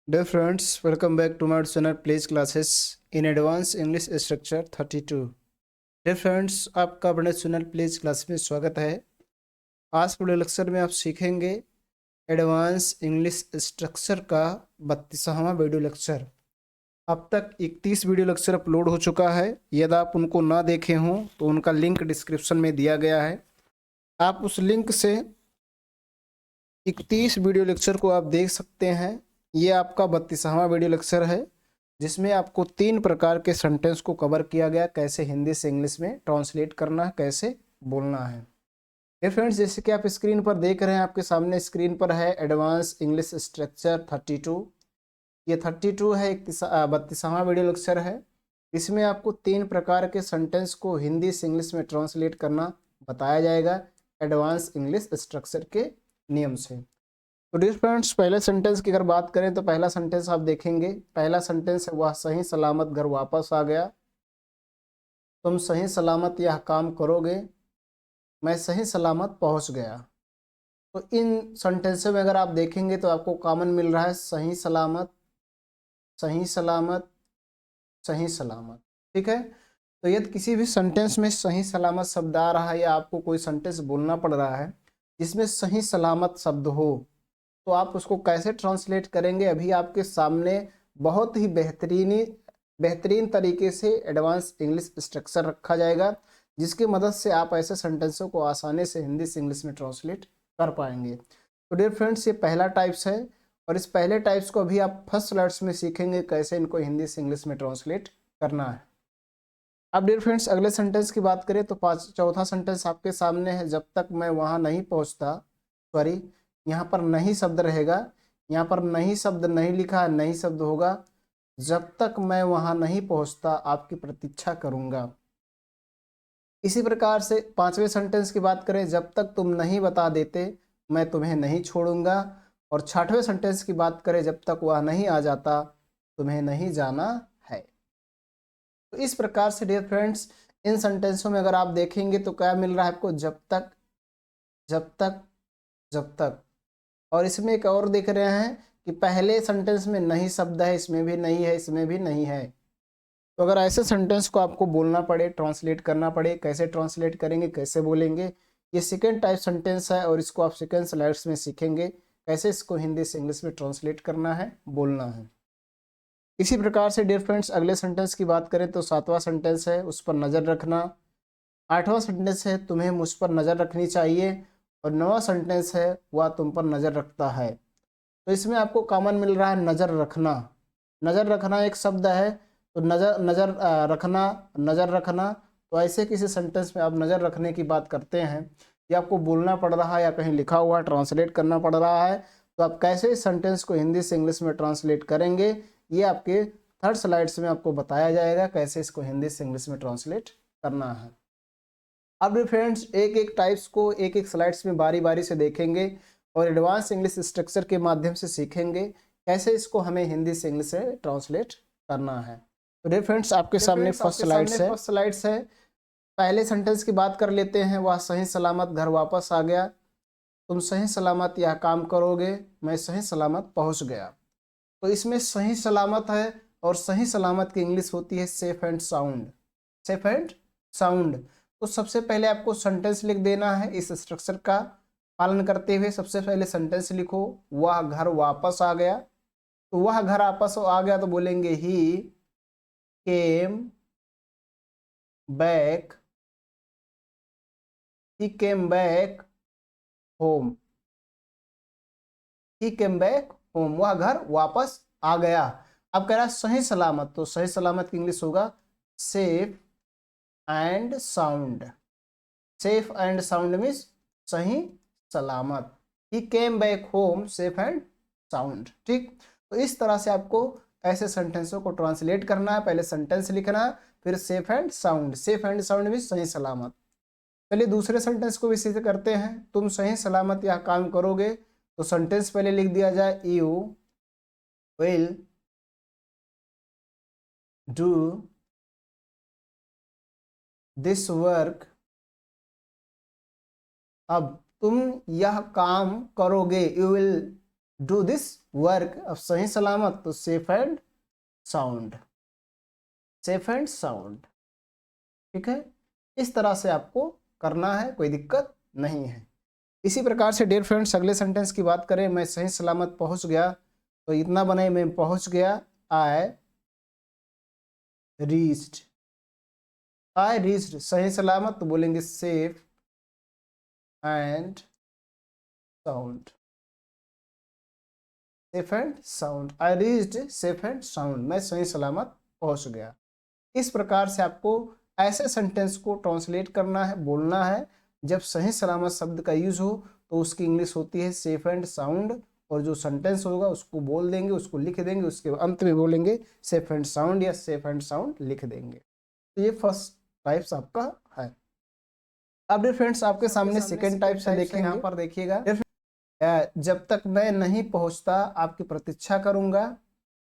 Dear friends, welcome back to my channel Plays Classes in Advanced English Structure 32। Dear friends, आपका अपने channel pledge class में स्वागत है। आज के लेक्चर में आप सीखेंगे एडवांस इंग्लिश स्ट्रक्चर का 32वां वीडियो लेक्चर। अब तक 31 वीडियो लेक्चर अपलोड हो चुका है। यदि आप उनको ना देखे हों तो उनका लिंक डिस्क्रिप्शन में दिया गया है। आप उस लिंक से 31 वीडियो लेक्चर को आप देख सकते हैं। ये आपका 32वां वीडियो लेक्चर है जिसमें आपको 3 प्रकार के सेंटेंस को कवर किया गया, कैसे हिंदी से इंग्लिश में ट्रांसलेट करना है, कैसे बोलना है। ये फ्रेंड्स, जैसे कि आप स्क्रीन पर देख रहे हैं, आपके सामने स्क्रीन पर है एडवांस इंग्लिश स्ट्रक्चर 32। ये 32 है, 32वां वीडियो लेक्चर है। इसमें आपको 3 प्रकार के सेंटेंस को हिंदी से इंग्लिश में ट्रांसलेट करना बताया जाएगा एडवांस इंग्लिश स्ट्रक्चर के नियम से। तो डियर फ्रेंड्स, पहले सेंटेंस की अगर बात करें तो पहला सेंटेंस आप देखेंगे। पहला सेंटेंस है, वह सही सलामत घर वापस आ गया। तुम सही सलामत यह काम करोगे, मैं सही सलामत पहुंच गया। तो इन सेंटेंसों में अगर आप देखेंगे तो आपको कॉमन मिल रहा है सही सलामत, सही सलामत, सही सलामत। ठीक है। तो यदि किसी भी सेंटेंस में सही सलामत शब्द आ रहा है या आपको कोई सेंटेंस बोलना पड़ रहा है जिसमें सही सलामत शब्द हो, तो आप उसको कैसे ट्रांसलेट करेंगे, अभी आपके सामने बहुत ही बेहतरीन तरीके से एडवांस इंग्लिश स्ट्रक्चर रखा जाएगा, जिसकी मदद से आप ऐसे सेंटेंसों को आसानी से हिंदी से इंग्लिश में ट्रांसलेट कर पाएंगे। तो डियर फ्रेंड्स, ये पहला टाइप्स है और इस पहले टाइप्स को अभी आप फर्स्ट स्लाइड्स में सीखेंगे कैसे इनको हिंदी से इंग्लिश में ट्रांसलेट करना है। अब डियर फ्रेंड्स, अगले सेंटेंस की बात करें तो चौथा सेंटेंस आपके सामने है, जब तक मैं वहां नहीं पहुंचता। सॉरी, यहाँ पर नहीं शब्द रहेगा, यहाँ पर नहीं शब्द नहीं लिखा है, नहीं शब्द होगा। जब तक मैं वहां नहीं पहुंचता आपकी प्रतीक्षा करूंगा। इसी प्रकार से पांचवें सेंटेंस की बात करें, जब तक तुम नहीं बता देते मैं तुम्हें नहीं छोड़ूंगा। और छठवें सेंटेंस की बात करें, जब तक वह नहीं आ जाता तुम्हें नहीं जाना है। तो इस प्रकार से डियर फ्रेंड्स, इन सेंटेंसों में अगर आप देखेंगे तो क्या मिल रहा है आपको, जब तक, जब तक, जब तक। और इसमें एक और देख रहे हैं कि पहले सेंटेंस में नहीं शब्द है, इसमें भी नहीं है, इसमें भी नहीं है। तो अगर ऐसे सेंटेंस को आपको बोलना पड़े, ट्रांसलेट करना पड़े, कैसे ट्रांसलेट करेंगे, कैसे बोलेंगे, ये सेकेंड टाइप सेंटेंस है और इसको आप सेकेंड स्लाइड्स में सीखेंगे कैसे इसको हिंदी से इंग्लिश में ट्रांसलेट करना है, बोलना है। इसी प्रकार से डियर फ्रेंड्स, अगले सेंटेंस की बात करें तो सातवां सेंटेंस है, उस पर नज़र रखना। आठवां सेंटेंस है, तुम्हें मुझ पर नज़र रखनी चाहिए। और नौवां सेंटेंस है, वह तुम पर नज़र रखता है। तो इसमें आपको कॉमन मिल रहा है नज़र रखना। नज़र रखना एक शब्द है, तो नज़र नज़र रखना, नज़र रखना। तो ऐसे किसी सेंटेंस में आप नज़र रखने की बात करते हैं या आपको बोलना पड़ रहा है या कहीं लिखा हुआ ट्रांसलेट करना पड़ रहा है, तो आप कैसे इस सेंटेंस को हिंदी से इंग्लिश में ट्रांसलेट करेंगे, ये आपके थर्ड स्लाइड्स में आपको बताया जाएगा कैसे इसको हिंदी से इंग्लिश में ट्रांसलेट करना है। अब फ्रेंड्स, एक एक टाइप्स को एक एक स्लाइड्स में बारी बारी से देखेंगे और एडवांस इंग्लिश स्ट्रक्चर के माध्यम से सीखेंगे कैसे इसको हमें हिंदी से इंग्लिश से ट्रांसलेट करना है। तो डियर फ्रेंड्स, आपके सामने फर्स्ट स्लाइड्स है। पहले सेंटेंस की बात कर लेते हैं, वह सही सलामत घर वापस आ गया। तुम सही सलामत यह काम करोगे, मैं सही सलामत पहुंच गया। तो इसमें सही सलामत है और सही सलामत की इंग्लिश होती है safe and sound. Safe and sound. तो सबसे पहले आपको सेंटेंस लिख देना है इस स्ट्रक्चर का पालन करते हुए। सबसे पहले सेंटेंस लिखो, वह घर वापस आ गया। तो वह घर वापस आ गया तो बोलेंगे ही केम बैक, ही केम बैक होम, ही केम बैक होम। वह घर वापस आ गया। अब कह रहा है सही सलामत, तो सही सलामत की इंग्लिश होगा safe and sound. Safe and sound means सही सलामत। He came back home safe and sound. ठीक। तो इस तरह से आपको ऐसे सेंटेंसों को ट्रांसलेट करना है। पहले सेंटेंस लिखना, फिर safe and sound. Safe and sound means सही सलामत। चलिए दूसरे सेंटेंस को भी इसी से करते हैं। तुम सही सलामत यह काम करोगे, तो सेंटेंस पहले लिख दिया जाए, you will do this work. अब तुम यह काम करोगे, you will do this work. अब सही सलामत तो safe and sound, safe and sound. ठीक है, इस तरह से आपको करना है, कोई दिक्कत नहीं है। इसी प्रकार से डियर फ्रेंड्स अगले सेंटेंस की बात करें, मैं सही सलामत पहुंच गया, तो इतना बने मैं पहुंच गया, आई रीच्ड। आई रीच्ड सही सलामत तो बोलेंगे safe and sound, safe and sound. I reached safe and sound, मैं सही सलामत पहुंच गया। इस प्रकार से आपको ऐसे सेंटेंस को ट्रांसलेट करना है, बोलना है। जब सही सलामत शब्द का यूज हो तो उसकी इंग्लिश होती है सेफ एंड साउंड, और जो सेंटेंस होगा उसको बोल देंगे, उसको लिख देंगे, उसके अंत में बोलेंगे सेफ एंड साउंड या सेफ एंड साउंड लिख देंगे। तो ये फर्स्ट टाइप्स आपका है। अब डियर फ्रेंड्स आपके सामने सेकेंड टाइप से देखेंगे, यहाँ पर देखिएगा, जब तक मैं नहीं पहुंचता आपकी प्रतीक्षा करूंगा,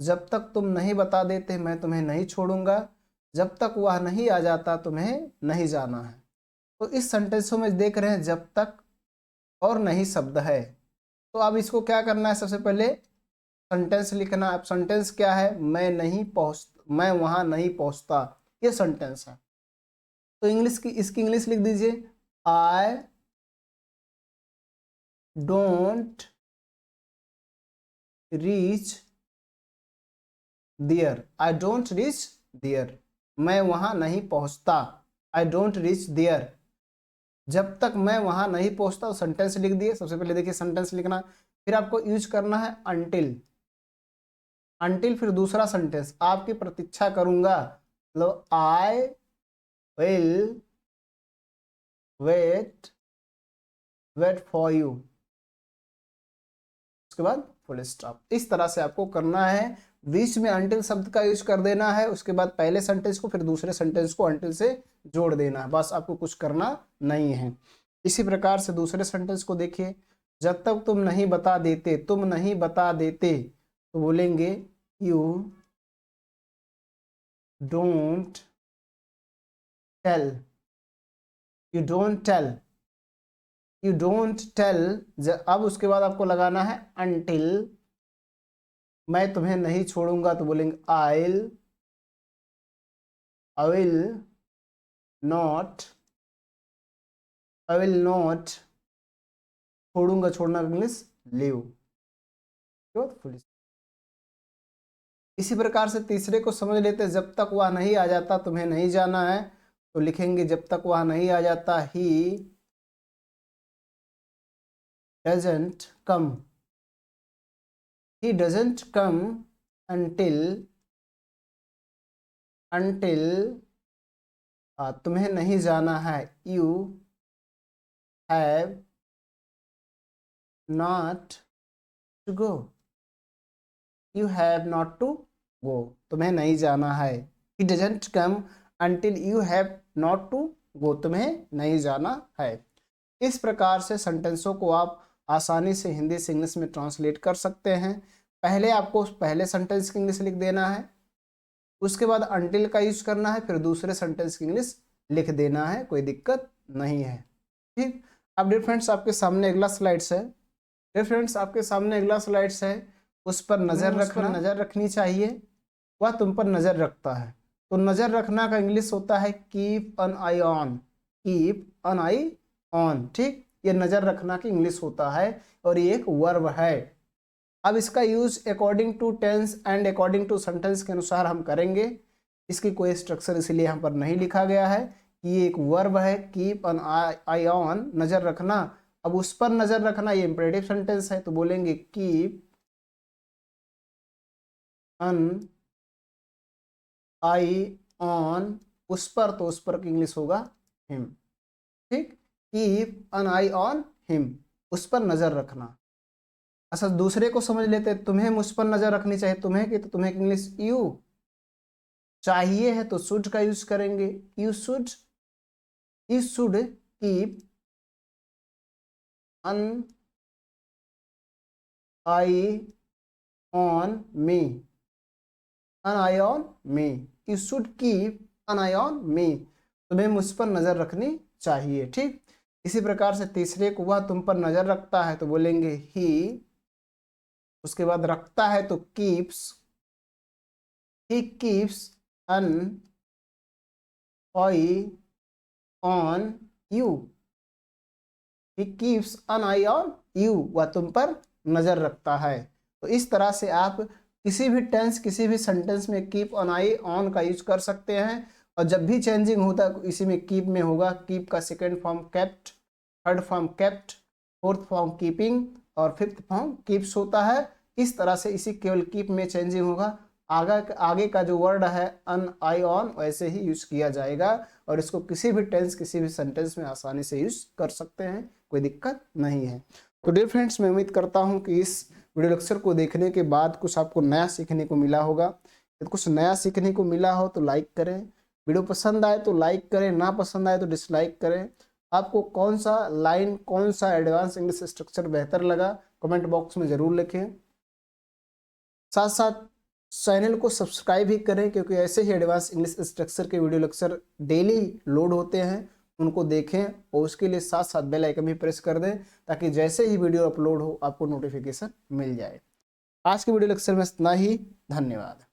जब तक तुम नहीं बता देते मैं तुम्हें नहीं छोड़ूंगा, जब तक वह नहीं आ जाता तुम्हें नहीं जाना है। तो इस सेंटेंसों में देख रहे हैं जब तक और नहीं शब्द है। तो अब इसको क्या करना है, सबसे पहले सेंटेंस लिखना। अब सेंटेंस क्या है, मैं नहीं पहुंच, मैं वहां नहीं पहुंचता, ये सेंटेंस है। तो इंग्लिश की, इसकी इंग्लिश लिख दीजिए, I don't reach there, I don't reach there, मैं वहां नहीं पहुंचता, आई डोंट रीच देयर। जब तक मैं वहां नहीं पहुंचता, सेंटेंस लिख दिए। सबसे पहले देखिए सेंटेंस लिखना, फिर आपको यूज करना है अनटिल। अनटिल फिर दूसरा सेंटेंस, आपकी प्रतीक्षा करूंगा, मतलब I will wait for you, उसके बाद फुल स्टॉप। इस तरह से आपको करना है, बीच में अनटिल शब्द का यूज कर देना है, उसके बाद पहले सेंटेंस को फिर दूसरे सेंटेंस को अनटिल से जोड़ देना है, बस आपको कुछ करना नहीं है। इसी प्रकार से दूसरे सेंटेंस को देखिए, जब तक तुम नहीं बता देते, तुम नहीं बता देते तो बोलेंगे you don't tell, you don't tell, you don't tell. अब उसके बाद आपको लगाना है अनटिल, मैं तुम्हें नहीं छोड़ूंगा तो बोलेंगे I will not, I will not, छोड़ूंगा, छोड़ना इंग्लिश लीव। इसी प्रकार से तीसरे को समझ लेते, जब तक वह नहीं आ जाता तुम्हें नहीं जाना है, तो लिखेंगे जब तक वह नहीं आ जाता he doesn't come, he doesn't come until तुम्हें नहीं जाना है, you have not to go, you have not to go, तुम्हें नहीं जाना है। He doesn't come until you have not to go, तुम्हें नहीं जाना है। इस प्रकार से सेंटेंसों को आप आसानी से हिंदी से इंग्लिश में ट्रांसलेट कर सकते हैं। पहले आपको पहले सेंटेंस की इंग्लिश लिख देना है, उसके बाद अंटिल का यूज करना है, फिर दूसरे सेंटेंस की इंग्लिश लिख देना है, कोई दिक्कत नहीं है। ठीक, अब डियर फ्रेंड्स आपके सामने अगला स्लाइड्स है, डियर फ्रेंड्स आपके सामने अगला स्लाइड्स है, उस पर नजर रखना, नजर रखनी चाहिए, वह तुम पर नजर रखता है। तो नजर रखना का इंग्लिश होता है keep an eye on, keep an eye on. ठीक, ये नजर रखना की इंग्लिश होता है और ये एक वर्ब है। अब इसका use according to tense and according to sentence के अनुसार हम करेंगे। इसकी कोई स्ट्रक्चर इसलिए यहाँ पर नहीं लिखा गया है कि ये एक वर्ब है, कीप एन आई ऑन, नजर रखना। अब उस पर नजर रखना ये इंपेरेटिव सेंटेंस है, तो बोलेंगे कीप एन आई ऑन, उस पर, तो उस पर की इंग्लिश होगा हिम। ठीक, keep an eye on him, उस पर नजर रखना। अच्छा, दूसरे को समझ लेते, तुम्हें मुझ पर नजर रखनी चाहिए, तुम्हें की, तो तुम्हें की इंग्लिश यू, चाहिए है तो शुड का यूज करेंगे, you should keep an eye on me, an eye on me, you should keep an eye on me, तुम्हें मुझ पर नजर रखनी चाहिए। ठीक, इसी प्रकार से तीसरे को, वह तुम पर नजर रखता है, तो बोलेंगे ही उसके बाद रखता है तो keeps, he keeps an eye on you, he keeps an eye on you, वह तुम पर नजर रखता है। तो इस तरह से आप किसी भी टेंस किसी भी सेंटेंस में कीप ऑन आई ऑन का यूज कर सकते हैं। और जब भी चेंजिंग होता है इसी में कीप में होगा, कीप का second form kept, third form kept, fourth form keeping और फिफ्थ फॉर्म कीप्स होता है। इस तरह से इसी केवल कीप में चेंजिंग होगा, आगे का जो वर्ड है अन आई ऑन वैसे ही यूज किया जाएगा। और इसको किसी भी टेंस किसी भी सेंटेंस में आसानी से यूज कर सकते हैं, कोई दिक्कत नहीं है। तो डियर फ्रेंड्स, मैं उम्मीद करता हूं कि इस वीडियो लेक्चर को देखने के बाद कुछ आपको नया सीखने को मिला होगा। यदि कुछ नया सीखने को मिला हो तो लाइक करें, वीडियो पसंद आए तो लाइक करें, ना पसंद आए तो डिसलाइक करें। आपको कौन सा लाइन कौन सा एडवांस इंग्लिश स्ट्रक्चर बेहतर लगा कमेंट बॉक्स में जरूर लिखें। साथ साथ चैनल को सब्सक्राइब भी करें, क्योंकि ऐसे ही एडवांस इंग्लिश स्ट्रक्चर के वीडियो लेक्चर डेली लोड होते हैं, उनको देखें। और उसके लिए साथ साथ बेल आइकन भी प्रेस कर दें, ताकि जैसे ही वीडियो अपलोड हो आपको नोटिफिकेशन मिल जाए। आज के वीडियो लेक्चर में इतना ही, धन्यवाद।